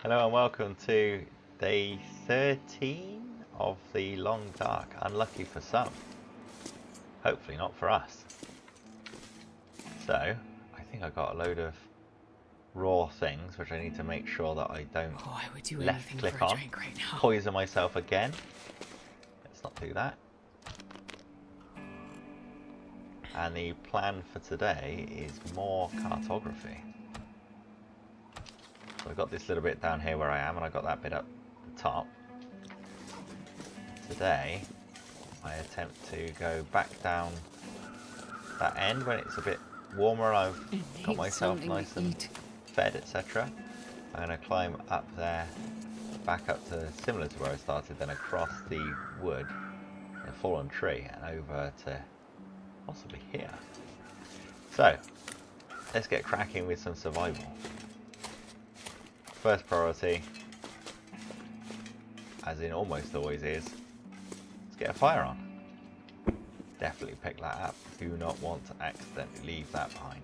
Hello and welcome to day 13 of the Long Dark. Unlucky for some, hopefully not for us. So, I think I got a load of raw things which I need to make sure that I don't I would do left anything click for a on, drink right now. poison myself again. Let's not do that. And the plan for today is more cartography. So I've got this little bit down here where I am, and I've got that bit up the top. Today, I attempt to go back down that end when it's a bit warmer. I've got myself nice and fed, etc. I'm going to climb up there, back up to similar to where I started, then across the wood, the fallen tree, and over to possibly here. So, let's get cracking with some survival. First priority, as in almost always is, let's get a fire on. Definitely pick that up. Do not want to accidentally leave that behind.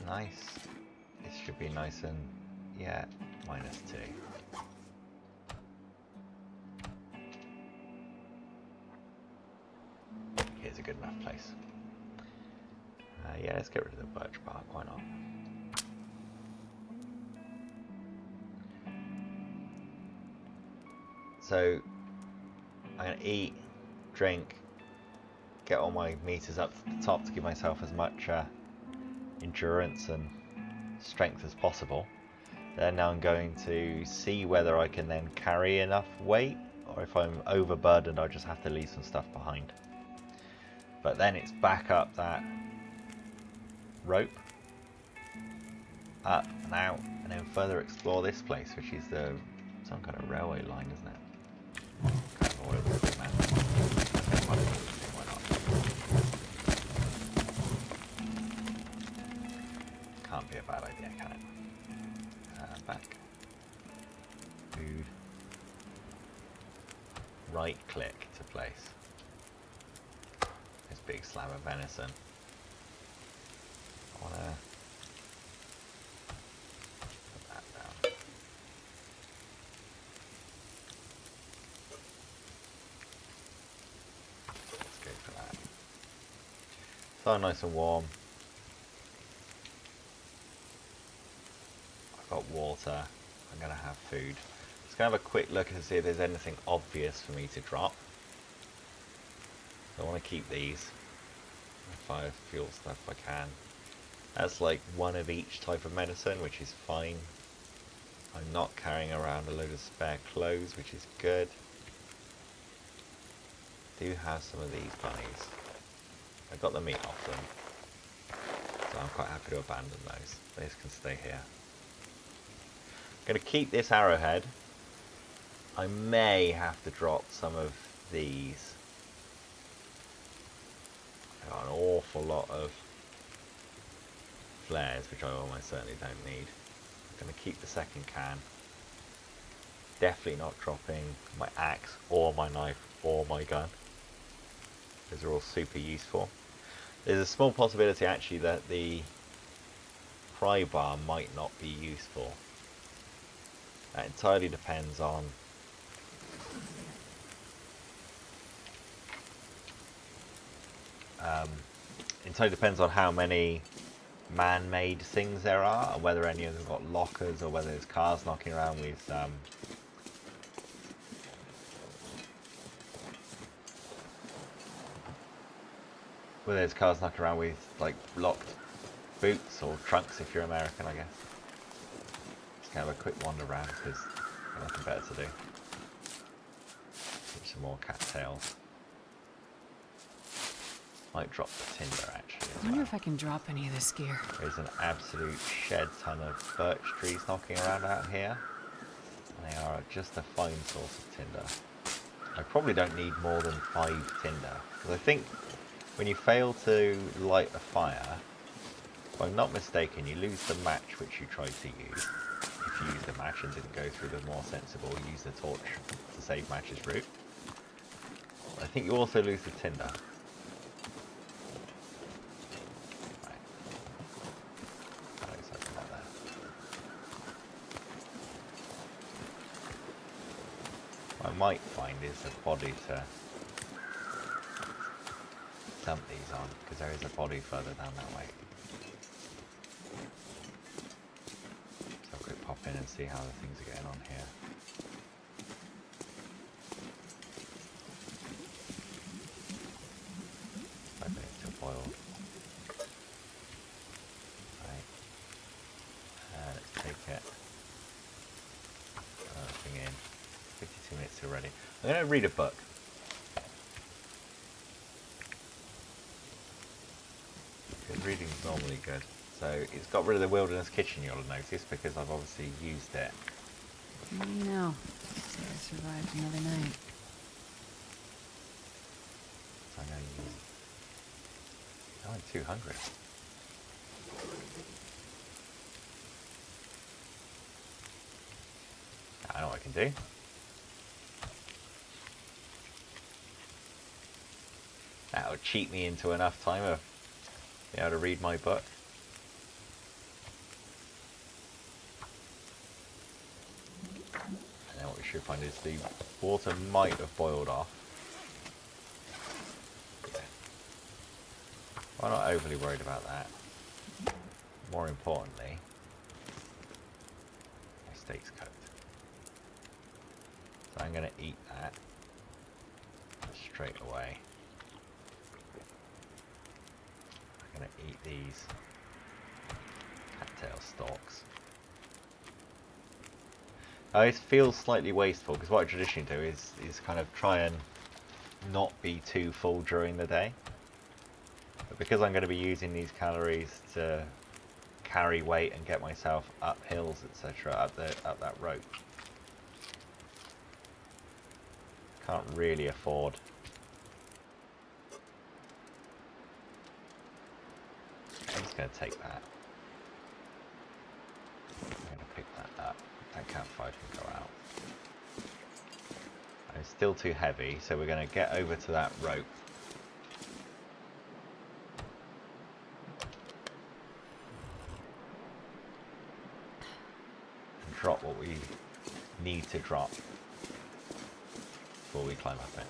Nice. This should be nice and, yeah, -2. Here's a good enough place. Yeah, let's get rid of the birch bark, why not? So, I'm going to eat, drink, get all my meters up to the top to give myself as much endurance and strength as possible. Then I'm going to see whether I can then carry enough weight, or if I'm overburdened I'll just have to leave some stuff behind. But then it's back up that rope, up and out, and then further explore this place, which is some kind of railway line, isn't it? Kind of all over the map. Why not? Can't be a bad idea, can it? Back. Food. Right click to place. This big slab of venison. I want to put that down. Let's go for that. So nice and warm. I've got water. I'm going to have food. Just going to have a quick look and see if there's anything obvious for me to drop. So I want to keep these. Fire fuel stuff if I can. That's like one of each type of medicine, which is fine. I'm not carrying around a load of spare clothes, which is good. Do have some of these bunnies. I got the meat off them, so I'm quite happy to abandon those. These can stay here. I'm going to keep this arrowhead. I may have to drop some of these. I've got an awful lot of flares, which I almost certainly don't need. I'm going to keep the second can. Definitely not dropping my axe or my knife or my gun. Those are all super useful. There's a small possibility actually that the pry bar might not be useful. That entirely depends on how many man-made things there are, and whether any of them got lockers, or whether there's cars knocking around with like locked boots or trunks if you're American, I guess. Just gonna have a quick wander around because there's nothing better to do. Get some more cattails. Might drop the tinder actually. I wonder if I can drop any of this gear. There's an absolute shed ton of birch trees knocking around out here. And they are just a fine source of tinder. I probably don't need more than 5 tinder. Because I think when you fail to light a fire, if I'm not mistaken, you lose the match which you tried to use. If you used the match and didn't go through the more sensible, use the torch to save match's route. I think you also lose the tinder. What I might find is a body to dump these on, because there is a body further down that way. So I'll quick pop in and see how the things are getting on here. Boil. Right. Let's take it. Thing in. 52 minutes till ready. I'm going to read a book. Because reading's normally good. So it's got rid of the wilderness kitchen, you'll have noticed, because I've obviously used it. What do you know? So I survived another night. So I'm going to use. Oh, I'm too hungry. I know what I can do. That'll cheat me into enough time of being able to read my book. And then what we should find is the water might have boiled off. I'm not overly worried about that. More importantly, my steak's cooked. So I'm going to eat that straight away. I'm going to eat these cattail stalks. It feels slightly wasteful because what I traditionally do is kind of try and not be too full during the day. But because I'm going to be using these calories to carry weight and get myself up hills, etc., up that rope, can't really afford. I'm just going to take that. I'm going to pick that up. That campfire can go out. And it's still too heavy, so we're going to get over to that rope. Drop what we need to drop before we climb up it.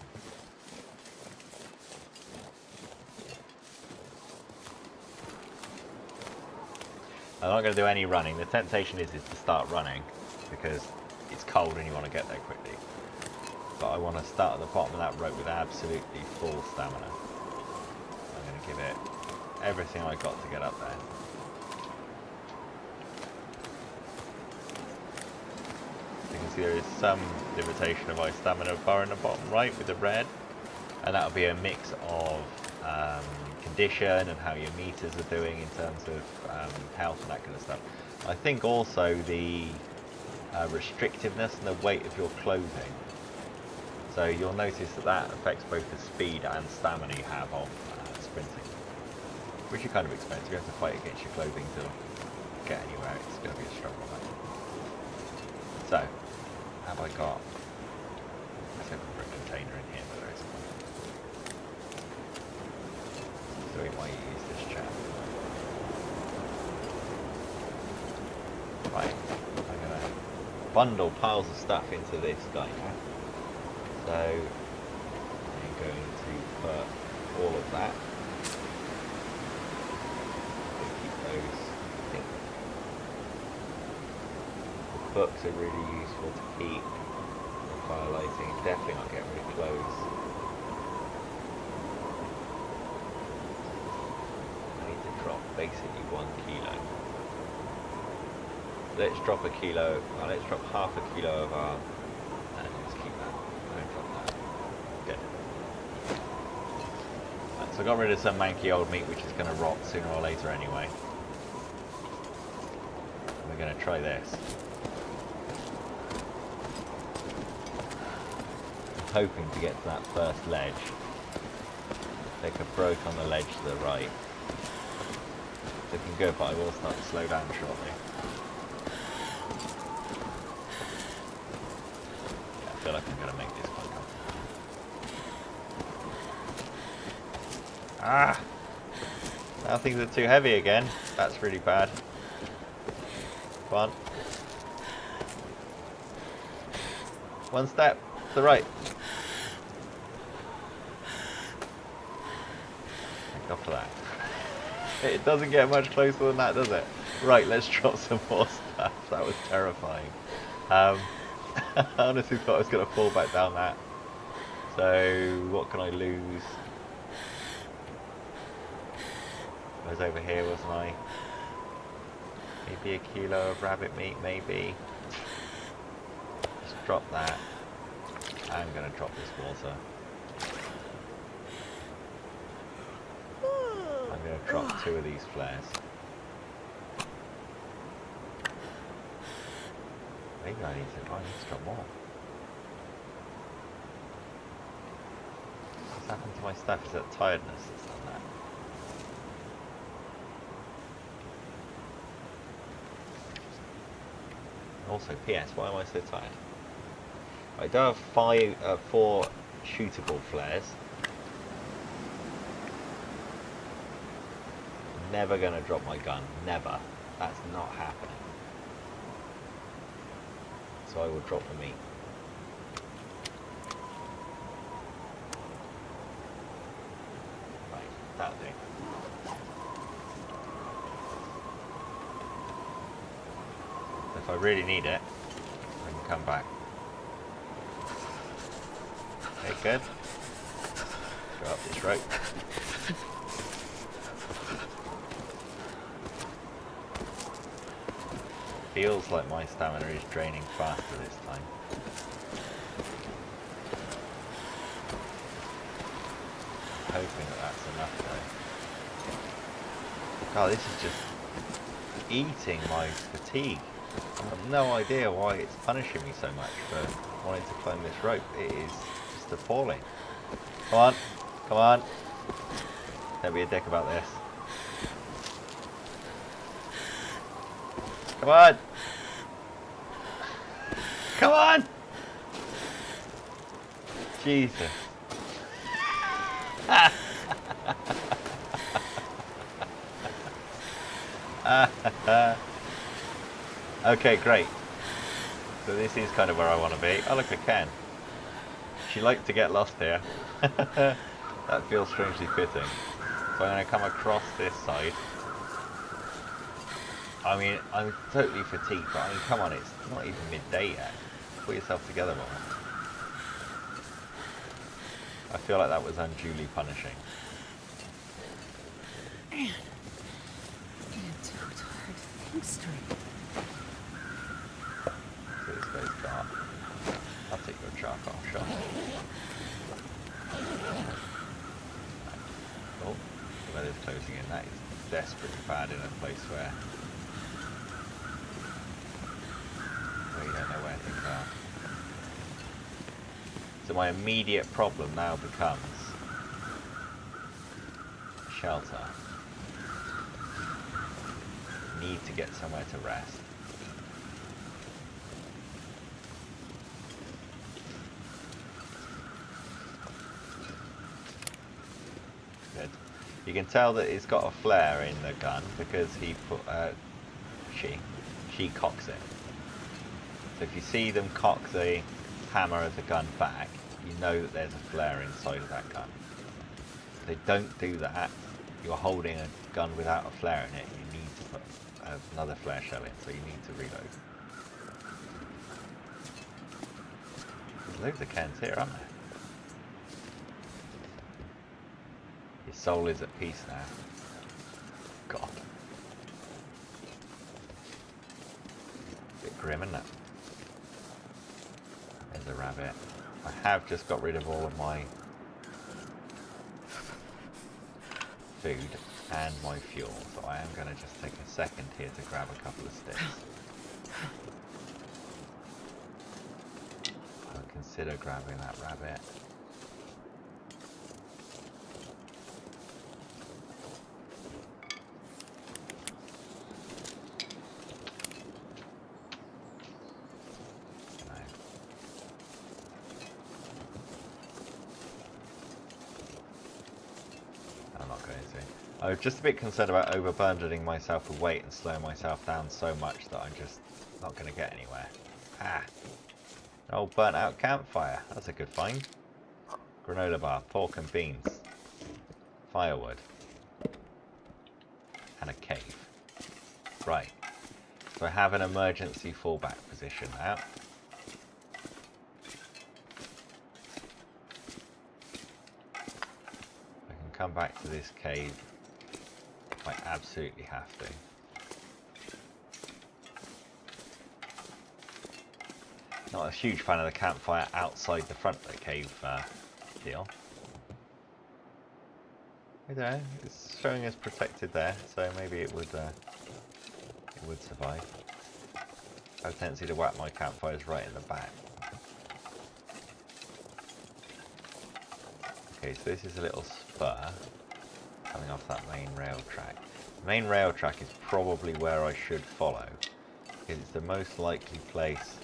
I'm not going to do any running. The temptation is to start running because it's cold and you want to get there quickly. But I want to start at the bottom of that rope with absolutely full stamina. I'm going to give it everything I got to get up there. See, there is some limitation of my stamina bar in the bottom right with the red, and that'll be a mix of condition and how your meters are doing in terms of health and that kind of stuff. I think also the restrictiveness and the weight of your clothing. So you'll notice that affects both the speed and stamina you have of sprinting, which you kind of expect. You have to fight against your clothing to get anywhere. It's going to be a struggle. So. Have I got? Let's look for a container in here, but there isn't one. So we might use this chat. Right, I'm going to bundle piles of stuff into this guy now. So I'm going to put all of that. Keep those. I think books are really useful to keep for fire lighting. Definitely not get rid of clothes. I need to drop basically 1 kilo. Let's drop a kilo. Well, let's drop half a kilo of our. And let's keep that. Don't drop that. Good. Right, so I got rid of some manky old meat, which is going to rot sooner or later anyway. We're going to try this. Hoping to get to that first ledge. Take a broke on the ledge to the right. Looking good, but I will start to slow down shortly. Yeah, I feel like I'm going to make this quite comfortable. Ah! Now things are too heavy again. That's really bad. Come on. One step. To the right. Thank God for that. It doesn't get much closer than that, does it? Right, let's drop some more stuff. That was terrifying. I honestly thought I was going to fall back down that. So, what can I lose? I was over here, wasn't I? Maybe a kilo of rabbit meat, maybe. Just drop that. I'm going to drop this water. I'm going to drop 2 of these flares. Maybe I need to drop more. What's happened to my stuff? Is that tiredness that's done that? Also, PS, why am I so tired? I do have 4 shootable flares. Never gonna drop my gun. Never. That's not happening. So I will drop the meat. Right, that'll do. If I really need it, I can come back. Okay, good. Go up this rope. Feels like my stamina is draining faster this time. Hoping that that's enough though. God, this is just eating my fatigue. I have no idea why it's punishing me so much for wanting to climb this rope. It is just appalling. Come on, come on. Don't be a dick about this. Come on! Come on! Jesus. Okay, great. So this is kind of where I want to be. Oh, look at Ken. She liked to get lost here. That feels strangely fitting. So I'm going to come across this side. I mean, I'm totally fatigued, but I mean, come on, it's not even midday yet. Put yourself together, woman. I feel like that was unduly punishing. Man, it's so hard to think straight. So this goes dark. I'll take your charcoal shot. Oh, the weather's closing in. That is desperately bad in a place where you don't know where things are. So my immediate problem now becomes shelter. Need to get somewhere to rest. Good. You can tell that it's got a flare in the gun because he put she cocks it. So if you see them cock the hammer of the gun back, you know that there's a flare inside of that gun. If they don't do that, you're holding a gun without a flare in it, you need to put another flare shell in, so you need to reload. There's loads of cans here, aren't there? His soul is at peace now. God. Bit grim, isn't it? There's a rabbit. I have just got rid of all of my food and my fuel, so I am going to just take a second here to grab a couple of sticks. I'll consider grabbing that rabbit. I was just a bit concerned about overburdening myself with weight and slowing myself down so much that I'm just not going to get anywhere. Ah! Old burnt out campfire. That's a good find. Granola bar, pork and beans. Firewood. And a cave. Right. So I have an emergency fallback position now. I can come back to this cave if I absolutely have to. Not a huge fan of the campfire outside the front of the cave deal. I don't know, it's showing us protected there, so maybe it would survive. I have a tendency to whack my campfires right in the back. Okay, so this is a little spur coming off that main rail track. The main rail track is probably where I should follow, because it's the most likely place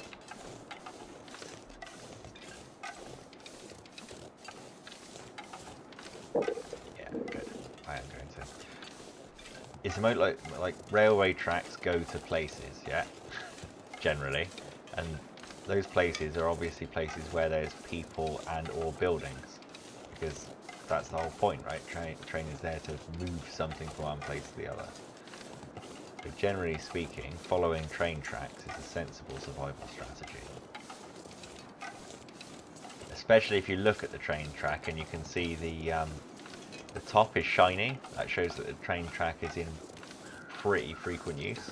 it's the most like railway tracks go to places, yeah, generally, and those places are obviously places where there's people and or buildings, because that's the whole point, right? Train is there to move something from one place to the other. But generally speaking, following train tracks is a sensible survival strategy. Especially if you look at the train track and you can see the top is shiny. That shows that the train track is in pretty frequent use.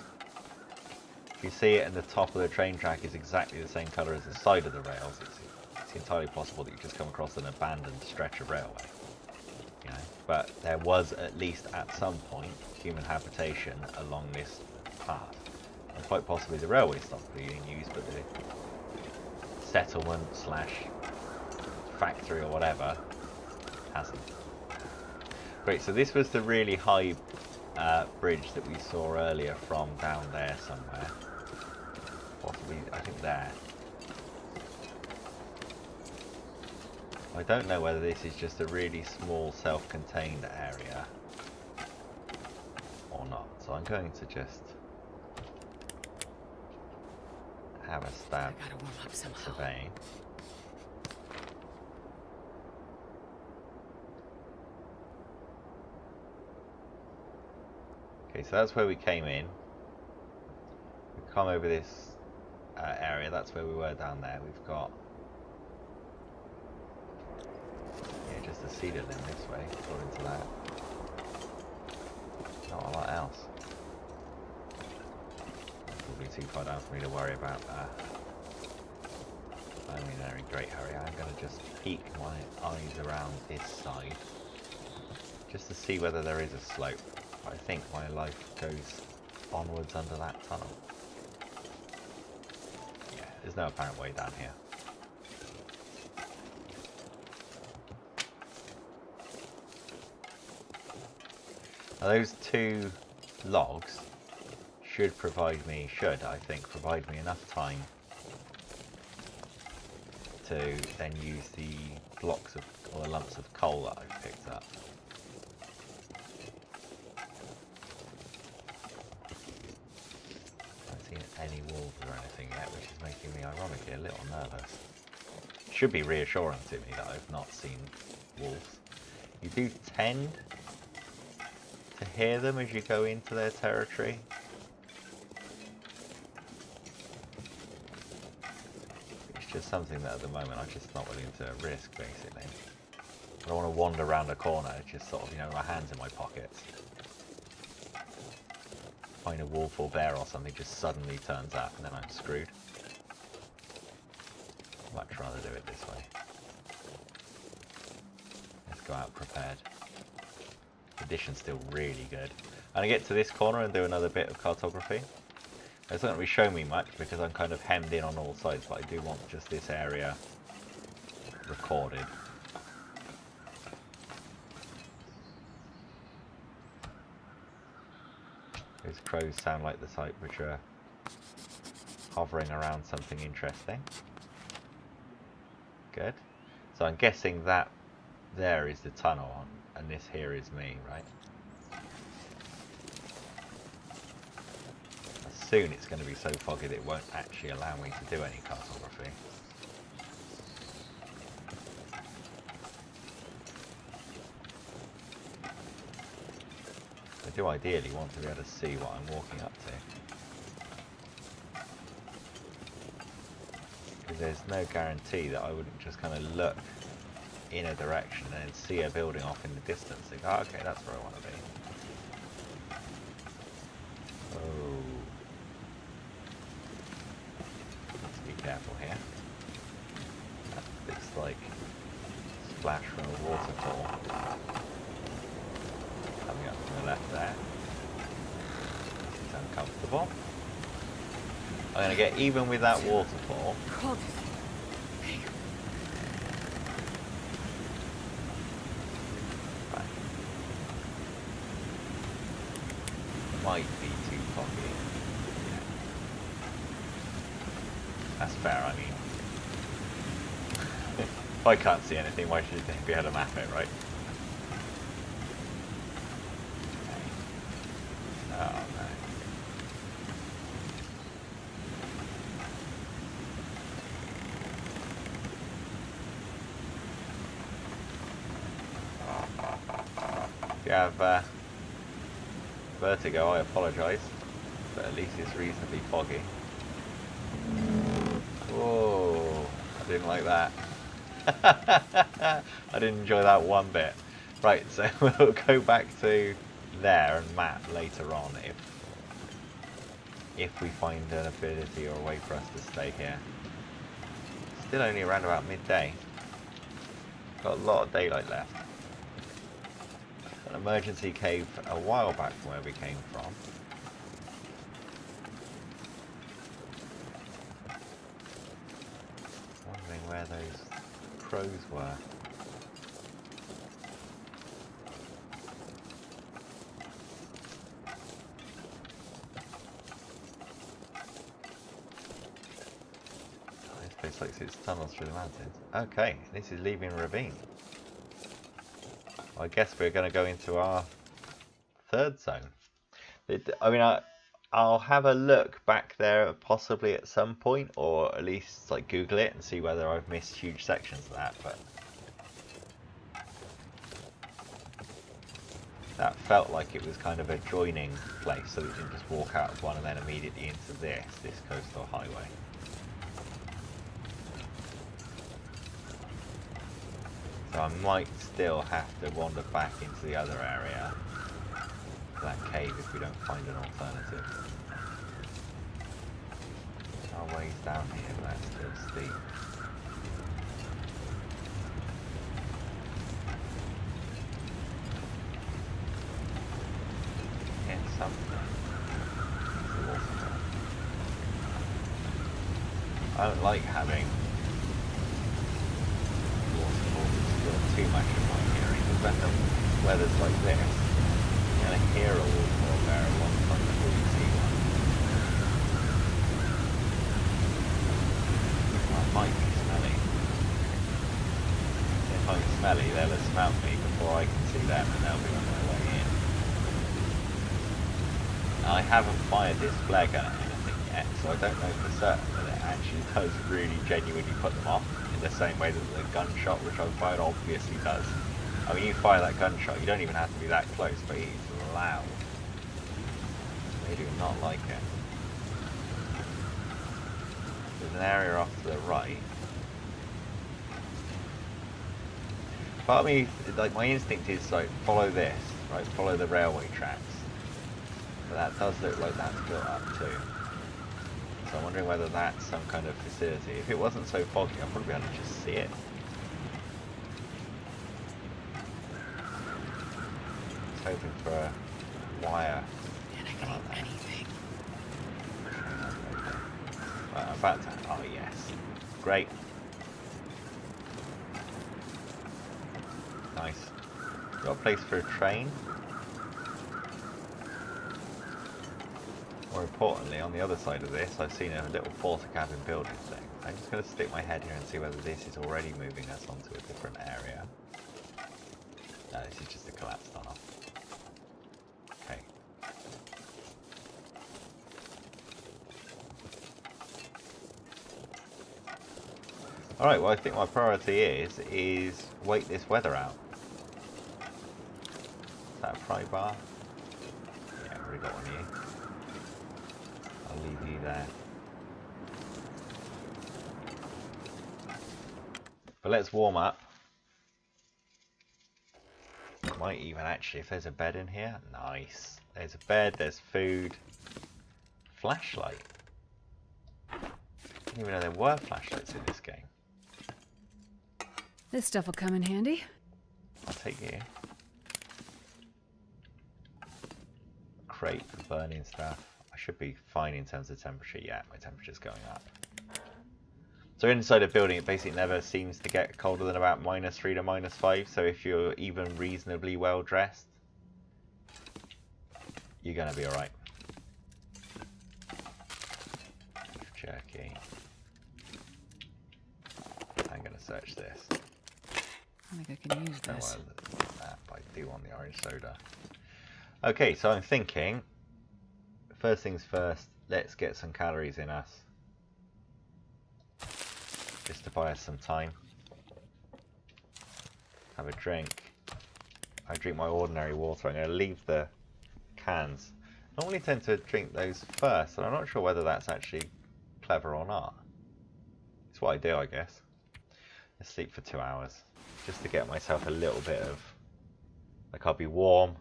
If you see it and the top of the train track is exactly the same colour as the side of the rails, it's entirely possible that you just come across an abandoned stretch of railway. You know? But there was, at least at some point, human habitation along this path. And quite possibly the railway stopped being used, but the settlement slash factory or whatever hasn't. Great, so this was the really high bridge that we saw earlier from down there somewhere. Possibly, I think there. I don't know whether this is just a really small self-contained area or not, so I'm going to just have a stab surveying. Okay, so that's where we came in. We've come over this area, that's where we were down there. We've got just a cedar limb this way, according to that. Not a lot else. Probably too far down for me to worry about I'm in a great hurry. I'm going to just peek my eyes around this side just to see whether there is a slope. I think my life goes onwards under that tunnel. Yeah, there's no apparent way down here. Now those two logs should provide me, I think, provide me enough time to then use the blocks of, or the lumps of coal that I've picked up. Any wolves or anything yet, which is making me ironically a little nervous. Should be reassuring to me that I've not seen wolves. You do tend to hear them as you go into their territory. It's just something that at the moment I'm just not willing to risk, basically. I don't want to wander around a corner, just sort of, you know, my hands in my pockets. Find a wolf or bear or something just suddenly turns up and then I'm screwed. I'd much rather do it this way. Let's go out prepared. Condition's still really good. I'm going to get to this corner and do another bit of cartography. It's not going to be showing me much because I'm kind of hemmed in on all sides, but I do want just this area recorded. Those crows sound like the type which are hovering around something interesting. Good. So I'm guessing that there is the tunnel on, and this here is me, right? Soon it's going to be so foggy that it won't actually allow me to do any cartography. do ideally want to be able to see what I'm walking up to. Because there's no guarantee that I wouldn't just kind of look in a direction and see a building off in the distance and go, oh, okay, that's where I want to be. Oh. Let's be careful here. That looks like splash from a waterfall. Coming up from the left there. It's uncomfortable. I'm going to get even with that waterfall. Right. Might be too foggy. That's fair, I mean. If I can't see anything, why should you think we had to map it, right? Okay. Oh no. If you have vertigo, I apologise, but at least it's reasonably foggy. Whoa, I didn't like that. I didn't enjoy that one bit. Right, so we'll go back to there and map later on if we find an ability or a way for us to stay here. Still only around about midday. Got a lot of daylight left. An emergency cave a while back from where we came from. Wondering where those crows were. Oh, this place looks like it's tunnels through the mountains. Okay, this is leaving Ravine. I guess we're going to go into our third zone. I mean, I'll have a look back there possibly at some point, or at least like Google it and see whether I've missed huge sections of that, but that felt like it was kind of a joining place, so we didn't just walk out of one and then immediately into this coastal highway. So I might still have to wander back into the other area, that cave, if we don't find an alternative. Our ways down here, but that's still steep. Get something. I don't like having too much of my hearing, because when the weather's like this, you're going to hear a waterfall there a long time before you see one. I might be smelly. If I'm smelly, they'll smell me before I can see them, and they'll be on their way in. I haven't fired this flare gun at anything yet, so I don't know for certain that it actually does really genuinely put them off. In the same way that the gunshot which I've fired obviously does. I mean, you fire that gunshot, you don't even have to be that close, but it's loud. They do not like it. There's an area off to the right. Part of me, like, my instinct is like, follow this, right? Follow the railway tracks. But that does look like that's built up too. So I'm wondering whether that's some kind of facility. If it wasn't so foggy, I'd probably be able to just see it. I was hoping for a wire. Can I get anything? Right, I'm about to. Oh yes, great, nice. Got a place for a train. More importantly, on the other side of this, I've seen a little porter cabin building thing. I'm just going to stick my head here and see whether this is already moving us onto a different area. No, this is just a collapsed tunnel. Okay. Alright, well I think my priority is wait this weather out. Is that a pry bar? Already got one of you. I'll leave you there. But let's warm up. Might even actually, if there's a bed in here, nice. There's a bed, there's food. Flashlight. I didn't even know there were flashlights in this game. This stuff will come in handy. I'll take you. Crate for burning stuff. I should be fine in terms of temperature. Yeah, my temperature's going up. So inside a building, it basically never seems to get colder than about -3 to -5. So if you're even reasonably well dressed, you're gonna be alright. Beef jerky. I'm gonna search this. I think I can use No, this. I do want the orange soda. Okay, so I'm thinking, first things first, let's get some calories in us. Just to buy us some time. Have a drink. I drink my ordinary water. I'm going to leave the cans. I normally tend to drink those first, and I'm not sure whether that's actually clever or not. It's what I do, I guess. Let's sleep for 2 hours. Just to get myself a little bit of... Like, I'll be warm.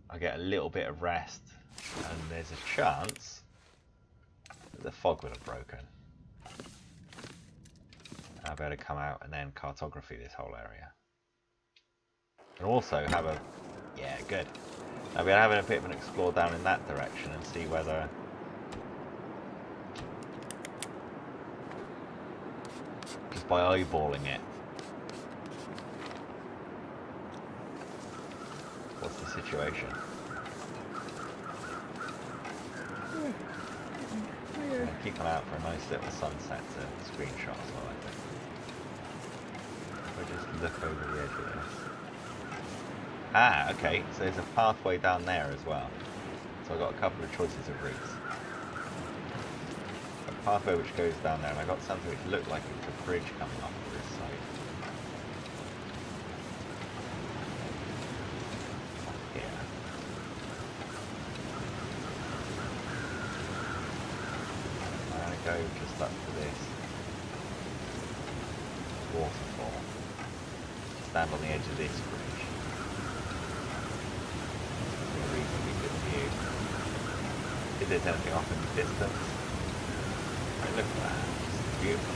I'll get a little bit of rest. And there's a chance that the fog would have broken. I'll be able to come out and then cartography this whole area. And also have a... Yeah, good. I'll be having a bit of an explore down in that direction and see whether... Just by eyeballing it. What's the situation? I'm keep an eye out for a nice little sunset to screenshot as well, I think. If I just look over the edge of this. Ah, okay, so there's a pathway down there as well. So I've got a couple of choices of routes. A pathway which goes down there, and I got something which looked like it was a bridge coming off of this side. Here. I'm going to go just up to this waterfall. Stand on the edge of this bridge. A reasonably good view. If there's anything off in the distance. Right, look at that. It's beautiful.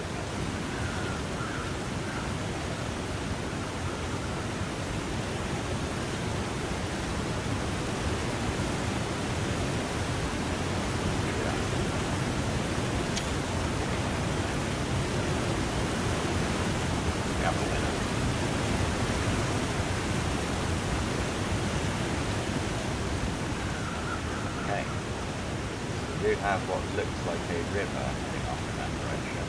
Have what looks like a river heading off in that direction.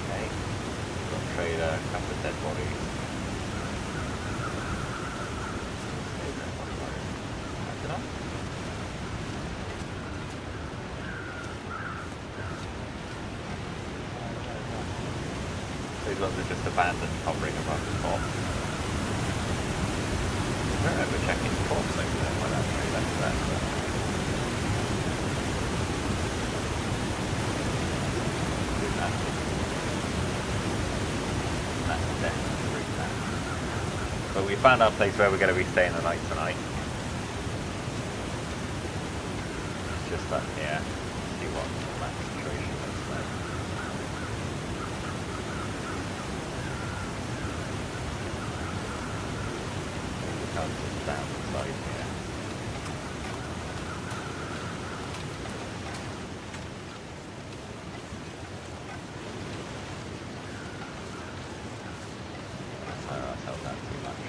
Okay, got a trailer, a couple of dead bodies. These ones are just abandoned, hovering above the top. I don't remember checking the corpse over there, but actually that's that. That's definitely route that. But we found our place where we're going to be staying the night tonight. It's just up here. See what that situation looks like. Just down the side here. Let's tire ourselves out too much.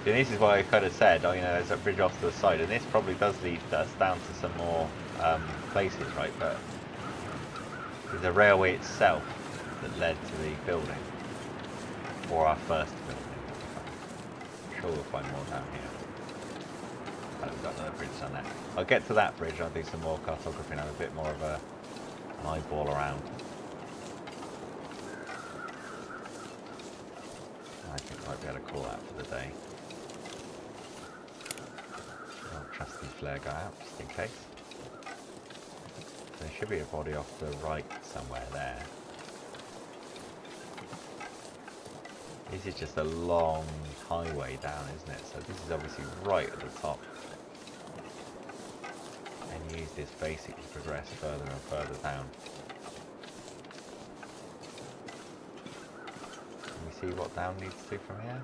And this is why I kind of said, oh, you know, there's a bridge off to the side, and this probably does lead us down to some more places, right? But there's a railway itself that led to the building. Or our first building. I'm sure we'll find more down here. Oh, we've got another bridge on there. I'll get to that bridge, I'll do some more cartography and have a bit more of an eyeball around. I think I might be able to call that for the day. I'll trusty flare guy out, just in case. There should be a body off the right somewhere there. This is just a long highway down, isn't it? So this is obviously right at the top. And use this basically to progress further and further down. Can we see what down needs to from here?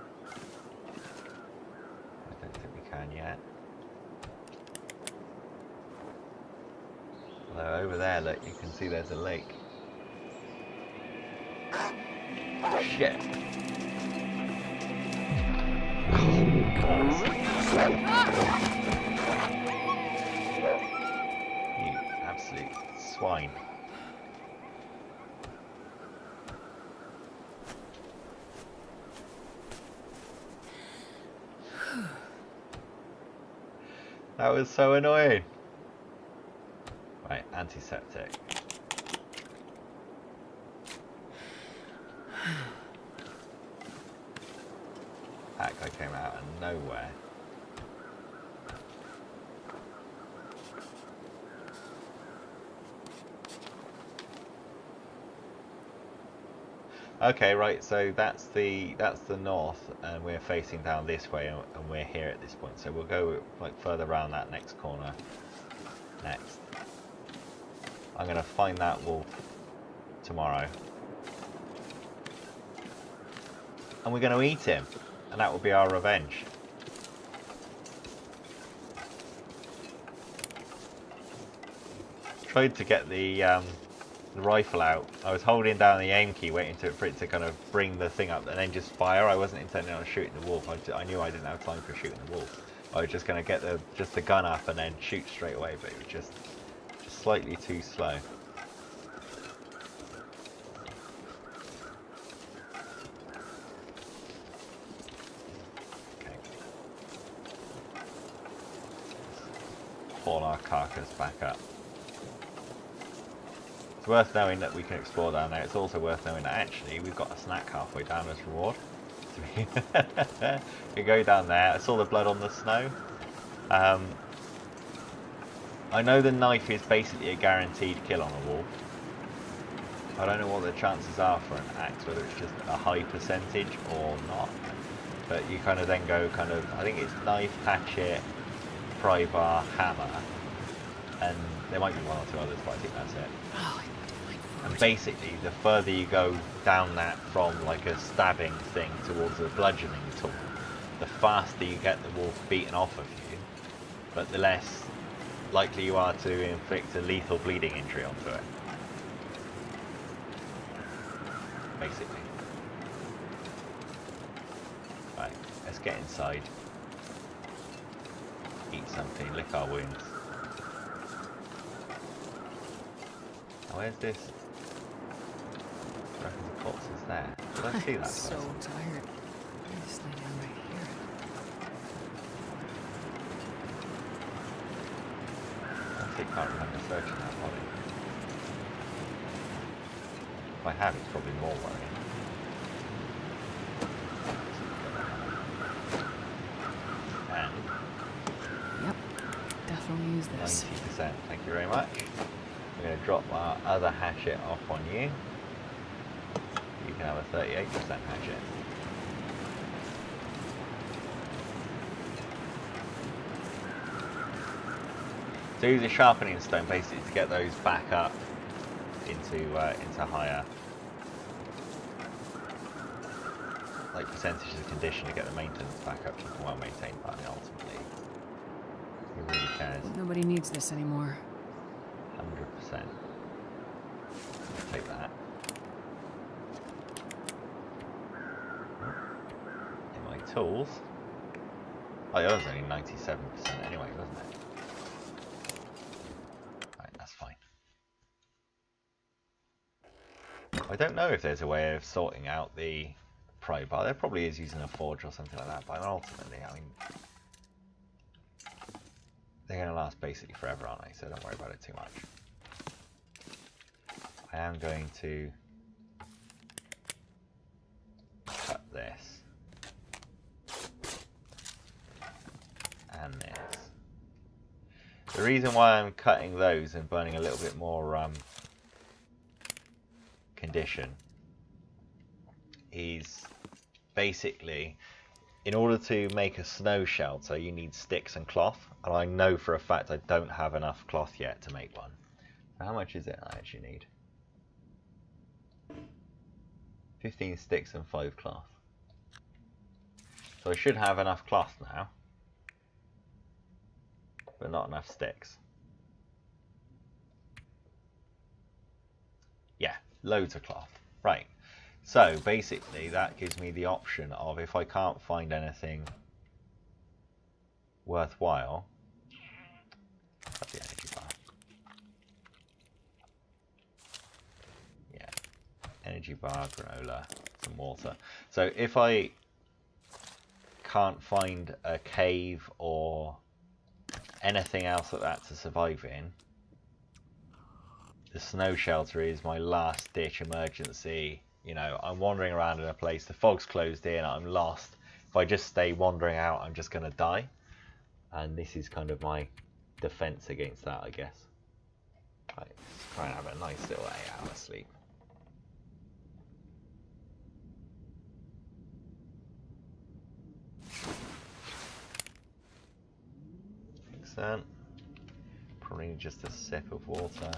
I don't think we can yet. Although over there, look, you can see there's a lake. Shit! You absolute swine. That was so annoying. Right, antiseptic. That guy came out of nowhere. Okay, right, so that's the north, and we're facing down this way, and we're here at this point. So we'll go like further around that next corner next. I'm gonna find that wolf tomorrow, and we're gonna eat him, and that will be our revenge. Tried to get the rifle out. I was holding down the aim key, waiting for it to kind of bring the thing up, and then just fire. I wasn't intending on shooting the wolf. I knew I didn't have time for shooting the wolf. I was just going to get the gun up and then shoot straight away, but it was just slightly too slow. Okay. Haul our carcass back up. It's worth knowing that we can explore down there. It's also worth knowing that actually we've got a snack halfway down as reward. We go down there. I saw the blood on the snow. I know the knife is basically a guaranteed kill on a wolf. I don't know what the chances are for an axe, whether it's just a high percentage or not. But you kind of then go I think it's knife, hatchet, pry bar, hammer, and there might be one or two others, but I think that's it. Oh, and basically, the further you go down that from like a stabbing thing towards a bludgeoning tool, the faster you get the wolf beaten off of you, but the less likely you are to inflict a lethal bleeding injury onto it. Basically. Right, let's get inside. Eat something, lick our wounds. Oh, where's this? I reckon the corpse is there. Did I see that? I'm so tired. I just lay down right here. I actually can't remember searching that body. If I have, it's probably more worrying. And Yep, definitely use this. 90%, thank you very much. We're going to drop our other hatchet off on you. You can have a 38% hatchet. So use a sharpening stone basically to get those back up into higher like percentages of condition to get the maintenance back up to a well maintained partner ultimately. Who really cares? Nobody needs this anymore. 100%. Take that. In my tools. Oh, that was only 97% anyway, wasn't it? Right, that's fine. I don't know if there's a way of sorting out the pry bar. There probably is using a forge or something like that, but ultimately, I mean, they're going to last basically forever, aren't they? So don't worry about it too much. I am going to cut this and this. The reason why I'm cutting those and burning a little bit more condition is basically, in order to make a snow shelter you need sticks and cloth, and I know for a fact I don't have enough cloth yet to make one. How much is it I actually need? 15 sticks and 5 cloth. So I should have enough cloth now, but not enough sticks. Yeah, loads of cloth. Right, so basically that gives me the option of, if I can't find anything worthwhile, that's the energy bar. Yeah, energy bar, granola, some water. So if I can't find a cave or anything else like that to survive in, the snow shelter is my last ditch emergency. You know, I'm wandering around in a place, the fog's closed in, I'm lost. If I just stay wandering out, I'm just going to die. And this is kind of my defense against that, I guess. Right, let's try and have a nice little 8-hour sleep. Excellent. Probably need just a sip of water.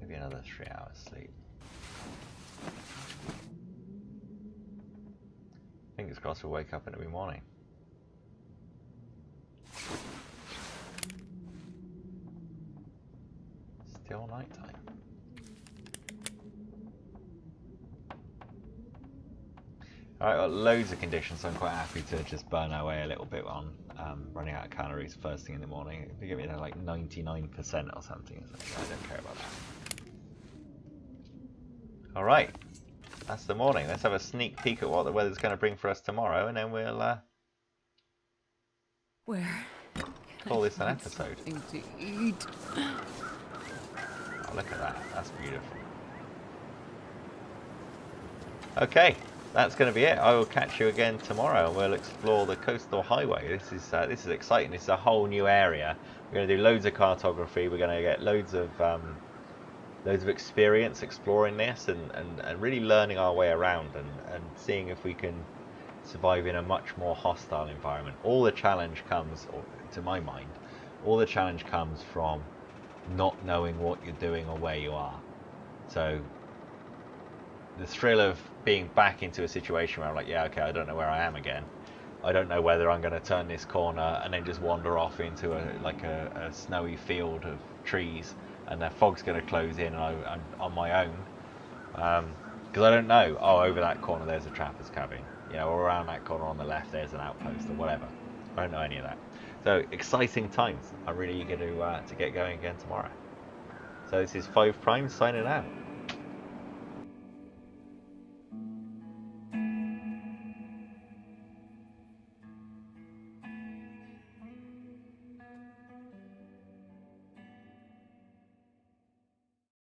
Maybe another 3 hours sleep. Fingers crossed we'll wake up and it'll be morning. Still night time. Alright, got loads of conditions, so I'm quite happy to just burn our way a little bit on running out of calories first thing in the morning. If you give me like 99% or something, I don't care about that. Alright, that's the morning. Let's have a sneak peek at what the weather's going to bring for us tomorrow, and then we'll Where? call this an episode. Something to eat. Oh, look at that. That's beautiful. Okay, that's going to be it. I will catch you again tomorrow, and we'll explore the coastal highway. This is exciting. This is a whole new area. We're going to do loads of cartography. We're going to get loads of experience exploring this and really learning our way around and seeing if we can survive in a much more hostile environment. All the challenge comes, or to my mind, all the challenge comes from not knowing what you're doing or where you are. So the thrill of being back into a situation where I'm like, yeah, okay, I don't know where I am again. I don't know whether I'm going to turn this corner and then just wander off into a snowy field of trees, and the fog's going to close in and I'm on my own. Because I don't know, oh, over that corner there's a trapper's cabin, you know, or around that corner on the left there's an outpost or whatever. I don't know any of that. So exciting times. I'm really eager to get going again tomorrow. So this is 5 Prime signing out.